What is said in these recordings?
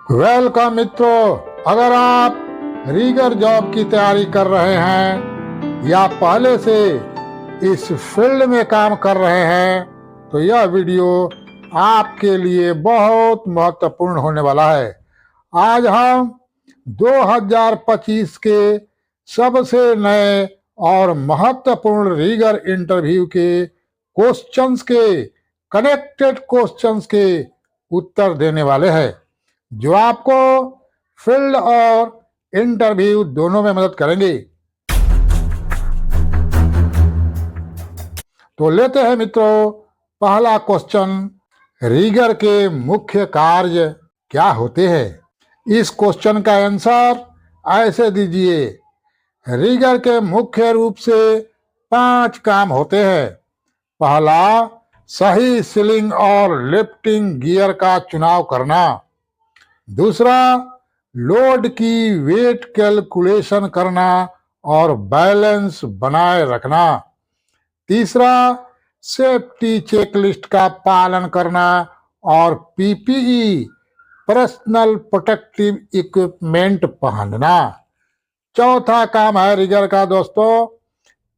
Welcome मित्रों, अगर आप रीगर जॉब की तैयारी कर रहे हैं या पहले से इस फील्ड में काम कर रहे हैं तो यह वीडियो आपके लिए बहुत महत्वपूर्ण होने वाला है। आज हम 2025 के सबसे नए और महत्वपूर्ण रीगर इंटरव्यू के क्वेश्चंस के कनेक्टेड क्वेश्चंस के उत्तर देने वाले हैं, जो आपको फील्ड और इंटरव्यू दोनों में मदद करेंगे। तो लेते हैं मित्रों पहला क्वेश्चन, रीगर के मुख्य कार्य क्या होते हैं। इस क्वेश्चन का आंसर ऐसे दीजिए। रीगर के मुख्य रूप से 5 काम होते हैं। पहला, सही सीलिंग और लिफ्टिंग गियर का चुनाव करना। दूसरा, लोड की वेट कैलकुलेशन करना और बैलेंस बनाए रखना। तीसरा, सेफ्टी चेकलिस्ट का पालन करना और पीपीई पर्सनल प्रोटेक्टिव इक्विपमेंट पहनना। चौथा काम है रीगर का दोस्तों,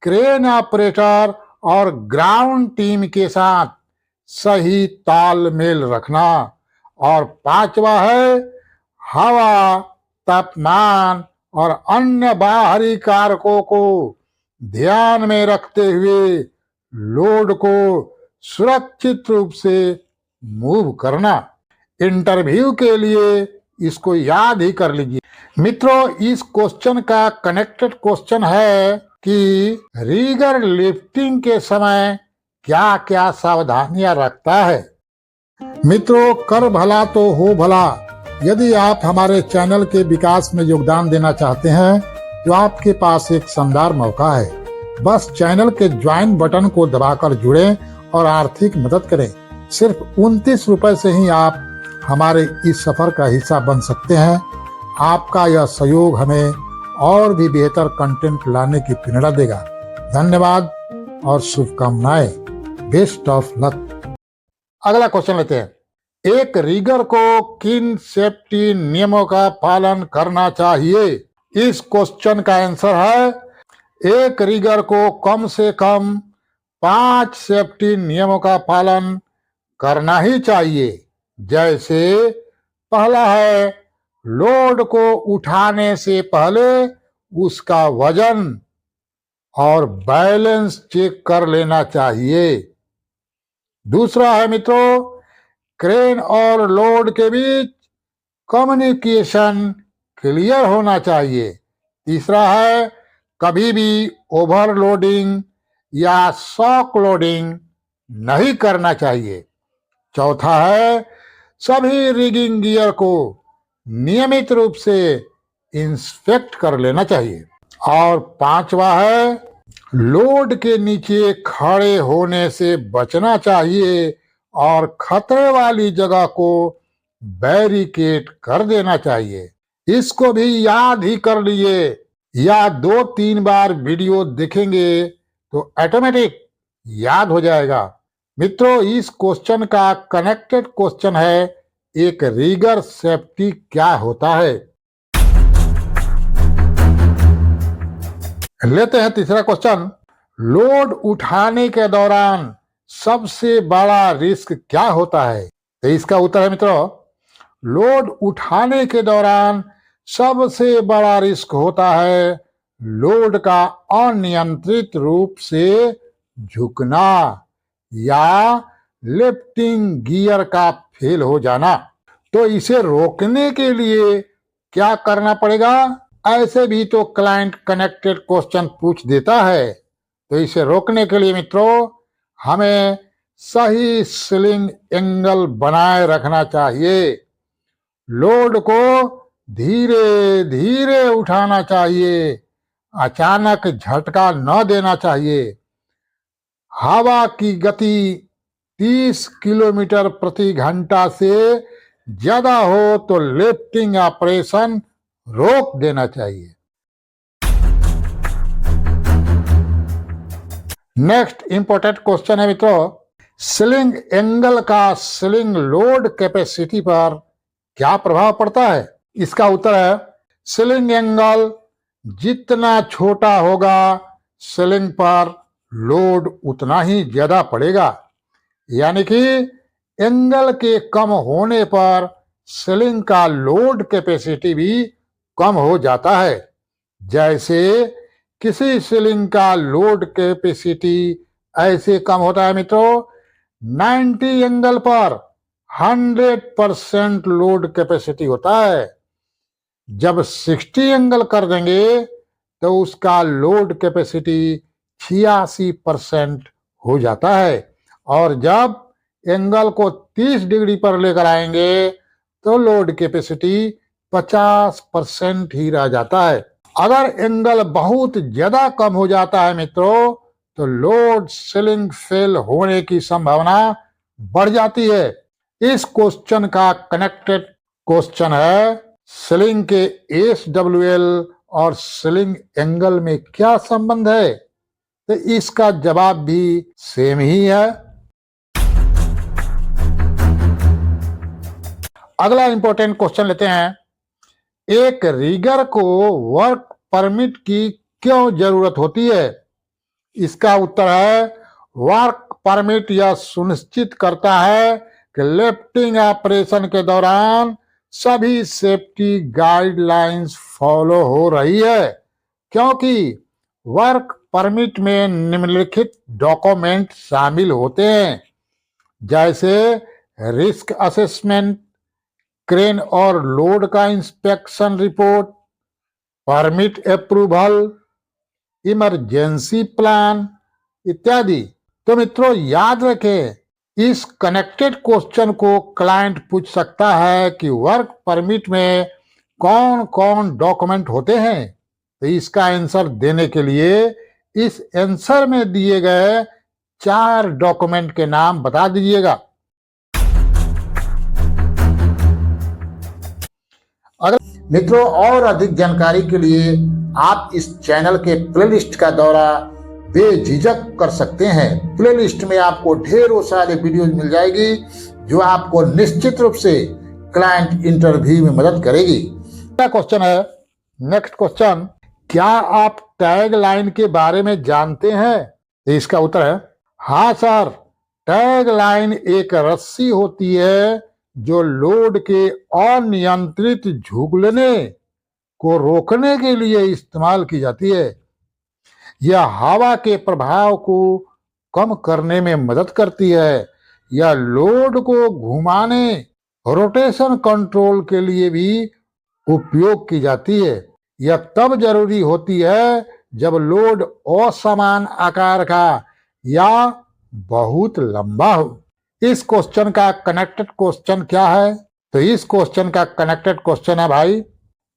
क्रेन ऑपरेटर और ग्राउंड टीम के साथ सही तालमेल रखना। और पांचवा है हवा, तापमान और अन्य बाहरी कारकों को ध्यान में रखते हुए लोड को सुरक्षित रूप से मूव करना। इंटरव्यू के लिए इसको याद ही कर लीजिए। मित्रों, इस क्वेश्चन का कनेक्टेड क्वेश्चन है कि रीगर लिफ्टिंग के समय क्या क्या सावधानियां रखता है। मित्रों, कर भला तो हो भला। यदि आप हमारे चैनल के विकास में योगदान देना चाहते हैं तो आपके पास एक शानदार मौका है। बस चैनल के ज्वाइन बटन को दबाकर जुड़ें और आर्थिक मदद करें। सिर्फ 29 रुपए से ही आप हमारे इस सफर का हिस्सा बन सकते हैं। आपका यह सहयोग हमें और भी बेहतर कंटेंट लाने की प्रेरणा देगा। धन्यवाद और शुभकामनाएं। Best of luck. अगला क्वेश्चन लेते हैं। एक रीगर को किन सेफ्टी नियमों का पालन करना चाहिए। इस क्वेश्चन का आंसर है, एक रीगर को कम से कम 5 सेफ्टी नियमों का पालन करना ही चाहिए। जैसे पहला है, लोड को उठाने से पहले उसका वजन और बैलेंस चेक कर लेना चाहिए। दूसरा है मित्रों, क्रेन और लोड के बीच कम्युनिकेशन क्लियर होना चाहिए। तीसरा है, कभी भी ओवरलोडिंग या शॉक लोडिंग नहीं करना चाहिए। चौथा है, सभी रिगिंग गियर को नियमित रूप से इंस्पेक्ट कर लेना चाहिए। और पांचवा है, लोड के नीचे खड़े होने से बचना चाहिए और खतरे वाली जगह को बैरिकेड कर देना चाहिए। इसको भी याद ही कर लिए, या 2-3 बार वीडियो देखेंगे तो ऑटोमेटिक याद हो जाएगा। मित्रों, इस क्वेश्चन का कनेक्टेड क्वेश्चन है, एक रीगर सेफ्टी क्या होता है। लेते हैं तीसरा क्वेश्चन, लोड उठाने के दौरान सबसे बड़ा रिस्क क्या होता है। तो इसका उत्तर है मित्रों, लोड उठाने के दौरान सबसे बड़ा रिस्क होता है लोड का अनियंत्रित रूप से झुकना या लिफ्टिंग गियर का फेल हो जाना। तो इसे रोकने के लिए क्या करना पड़ेगा। ऐसे भी तो क्लाइंट कनेक्टेड क्वेश्चन पूछ देता है। तो इसे रोकने के लिए मित्रों हमें सही सीलिंग एंगल बनाए रखना चाहिए। लोड को धीरे धीरे उठाना चाहिए, अचानक झटका न देना चाहिए। हवा की गति 30 किलोमीटर प्रति घंटा से ज्यादा हो तो लिफ्टिंग ऑपरेशन रोक देना चाहिए। नेक्स्ट इंपॉर्टेंट क्वेश्चन है मित्रों, सीलिंग एंगल का सीलिंग लोड कैपेसिटी पर क्या प्रभाव पड़ता है? इसका उत्तर है सीलिंग एंगल जितना छोटा होगा सीलिंग पर लोड उतना ही ज्यादा पड़ेगा। यानी कि एंगल के कम होने पर सीलिंग का लोड कैपेसिटी भी कम हो जाता है। जैसे किसी सीलिंग का लोड कैपेसिटी ऐसे कम होता है मित्रों, 90 एंगल पर 100% लोड कैपेसिटी होता है। जब 60 एंगल कर देंगे तो उसका लोड कैपेसिटी 86% हो जाता है। और जब एंगल को 30 डिग्री पर लेकर आएंगे तो लोड कैपेसिटी 50% ही रह जाता है। अगर एंगल बहुत ज्यादा कम हो जाता है मित्रों तो लोड सीलिंग फेल होने की संभावना बढ़ जाती है। इस क्वेश्चन का कनेक्टेड क्वेश्चन है सीलिंग के SWL और सीलिंग एंगल में क्या संबंध है? तो इसका जवाब भी सेम ही है। अगला इंपॉर्टेंट क्वेश्चन लेते हैं। एक रीगर को वर्क परमिट की क्यों जरूरत होती है? इसका उत्तर है वर्क परमिट यह सुनिश्चित करता है कि लिफ्टिंग ऑपरेशन के दौरान सभी सेफ्टी गाइडलाइंस फॉलो हो रही है, क्योंकि वर्क परमिट में निम्नलिखित डॉक्यूमेंट शामिल होते हैं, जैसे रिस्क असेसमेंट, क्रेन और लोड का inspection report, permit approval, emergency plan इत्यादि। तो मित्रों याद रखें, इस कनेक्टेड क्वेश्चन को क्लाइंट पूछ सकता है कि वर्क परमिट में कौन कौन डॉक्यूमेंट होते हैं। तो इसका आंसर देने के लिए इस आंसर में दिए गए 4 डॉक्यूमेंट के नाम बता दीजिएगा। अगर मित्रों और अधिक जानकारी के लिए आप इस चैनल के प्लेलिस्ट का दौरा बेझिझक कर सकते हैं। प्लेलिस्ट में आपको ढेरों सारे वीडियोज मिल जाएगी जो आपको निश्चित रूप से क्लाइंट इंटरव्यू में मदद करेगी। क्या क्वेश्चन है? नेक्स्ट क्वेश्चन, क्या आप टैग लाइन के बारे में जानते हैं? इसका उत्तर है हाँ सर। टैग लाइन एक रस्सी होती है जो लोड के अनियंत्रित झुकने को रोकने के लिए इस्तेमाल की जाती है। यह हवा के प्रभाव को कम करने में मदद करती है। यह लोड को घुमाने, रोटेशन कंट्रोल के लिए भी उपयोग की जाती है। यह तब जरूरी होती है जब लोड असमान आकार का या बहुत लंबा हो। इस क्वेश्चन का कनेक्टेड क्वेश्चन क्या है? तो इस क्वेश्चन का कनेक्टेड क्वेश्चन है भाई,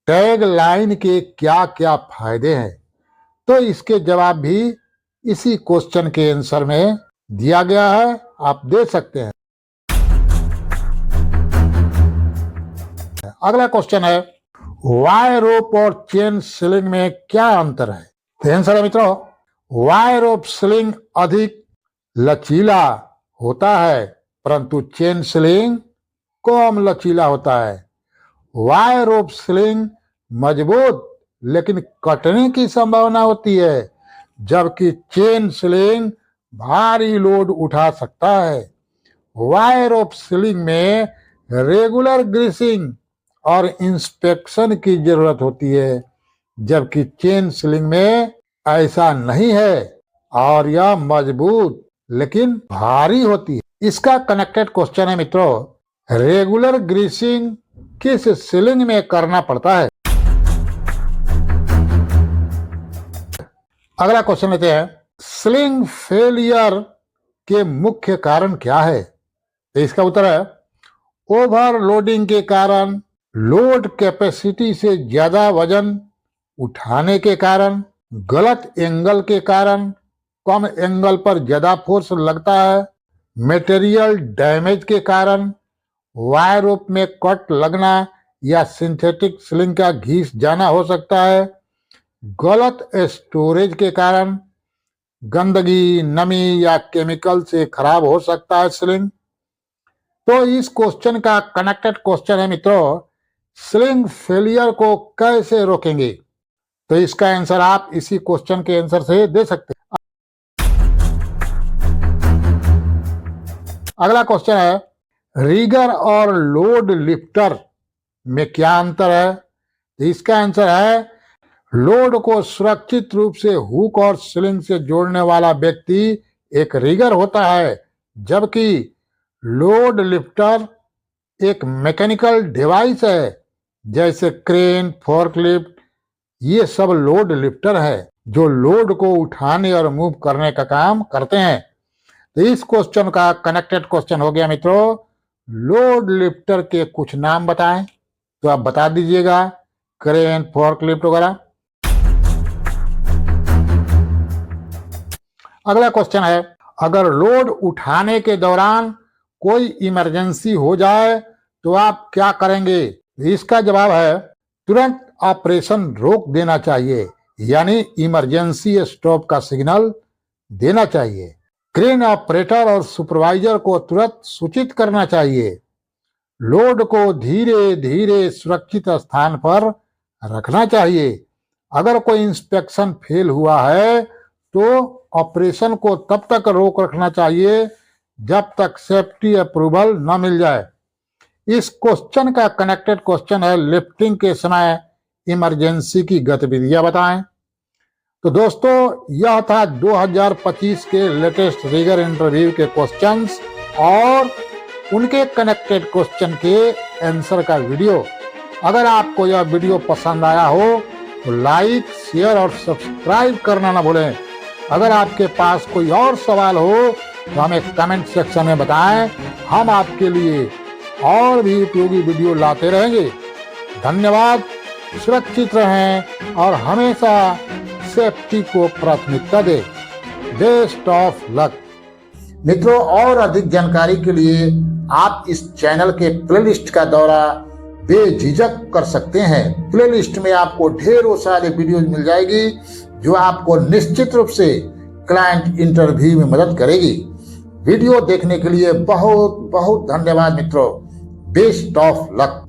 टैग लाइन के क्या क्या फायदे हैं? तो इसके जवाब भी इसी क्वेश्चन के आंसर में दिया गया है, आप दे सकते हैं। अगला क्वेश्चन है, वायर रोप और चेन स्लिंग में क्या अंतर है? तो आंसर है मित्रों, वायर रोप स्लिंग अधिक लचीला होता है परंतु चेन स्लिंग कम लचीला होता है। वायर रोप स्लिंग मजबूत लेकिन कटने की संभावना होती है, जबकि चेन स्लिंग भारी लोड उठा सकता है। वायर रोप स्लिंग में रेगुलर ग्रीसिंग और इंस्पेक्शन की जरूरत होती है, जबकि चेन स्लिंग में ऐसा नहीं है और यह मजबूत लेकिन भारी होती है। इसका कनेक्टेड क्वेश्चन है मित्रों, रेगुलर ग्रीसिंग किस स्लिंग में करना पड़ता है? अगला क्वेश्चन लेते हैं, स्लिंग फेलियर के मुख्य कारण क्या है? तो इसका उत्तर है ओवरलोडिंग के कारण, लोड कैपेसिटी से ज्यादा वजन उठाने के कारण, गलत एंगल के कारण, कम एंगल पर ज्यादा फोर्स लगता है, मटेरियल डैमेज के कारण, वायर रोप में कट लगना या सिंथेटिक स्लिंग का घिस जाना हो सकता है, गलत स्टोरेज के कारण, गंदगी, नमी या केमिकल से खराब हो सकता है स्लिंग, तो इस क्वेश्चन का कनेक्टेड क्वेश्चन है मित्रों, स्लिंग फेलियर को कैसे रोकेंगे। तो इसका आंसर आप इसी क्वेश्चन के आंसर से दे सकते हैं। अगला क्वेश्चन है, रिगर और लोड लिफ्टर में क्या अंतर है। तो इसका आंसर है, लोड को सुरक्षित रूप से हुक और स्लिंग से जोड़ने वाला व्यक्ति एक रिगर होता है, जबकि लोड लिफ्टर एक मैकेनिकल डिवाइस है, जैसे क्रेन, फोर्कलिफ्ट, ये सब लोड लिफ्टर है जो लोड को उठाने और मूव करने का काम करते हैं। तो इस क्वेश्चन का कनेक्टेड क्वेश्चन हो गया मित्रों, लोड लिफ्टर के कुछ नाम बताएं। तो आप बता दीजिएगा, क्रेन, फोर्कलिफ्ट वगैरह। अगला क्वेश्चन है, अगर लोड उठाने के दौरान कोई इमरजेंसी हो जाए तो आप क्या करेंगे। इसका जवाब है, तुरंत ऑपरेशन रोक देना चाहिए, यानी इमरजेंसी स्टॉप का सिग्नल देना चाहिए। क्रेन ऑपरेटर और सुपरवाइजर को तुरंत सूचित करना चाहिए। लोड को धीरे धीरे सुरक्षित स्थान पर रखना चाहिए। अगर कोई इंस्पेक्शन फेल हुआ है तो ऑपरेशन को तब तक रोक रखना चाहिए जब तक सेफ्टी अप्रूवल न मिल जाए। इस क्वेश्चन का कनेक्टेड क्वेश्चन है, लिफ्टिंग के समय इमरजेंसी की गतिविधियां बताएं। तो दोस्तों, यह था 2025 के लेटेस्ट रिगर इंटरव्यू के क्वेश्चंस और उनके कनेक्टेड क्वेश्चन के आंसर का वीडियो। अगर आपको यह वीडियो पसंद आया हो तो लाइक, शेयर और सब्सक्राइब करना ना भूलें। अगर आपके पास कोई और सवाल हो तो हमें कमेंट सेक्शन में बताएं, हम आपके लिए और भी उपयोगी वीडियो लाते रहेंगे। धन्यवाद, सुरक्षित रहें और हमेशा सेफ्टी को प्राथमिकता दें। Best of luck. मित्रों, और अधिक जानकारी के लिए आप इस चैनल के प्लेलिस्ट का दौरा बेझिझक कर सकते हैं। प्लेलिस्ट में आपको ढेरों सारे वीडियोज मिल जाएगी जो आपको निश्चित रूप से क्लाइंट इंटरव्यू में मदद करेगी। वीडियो देखने के लिए बहुत बहुत धन्यवाद मित्रों। Best of luck.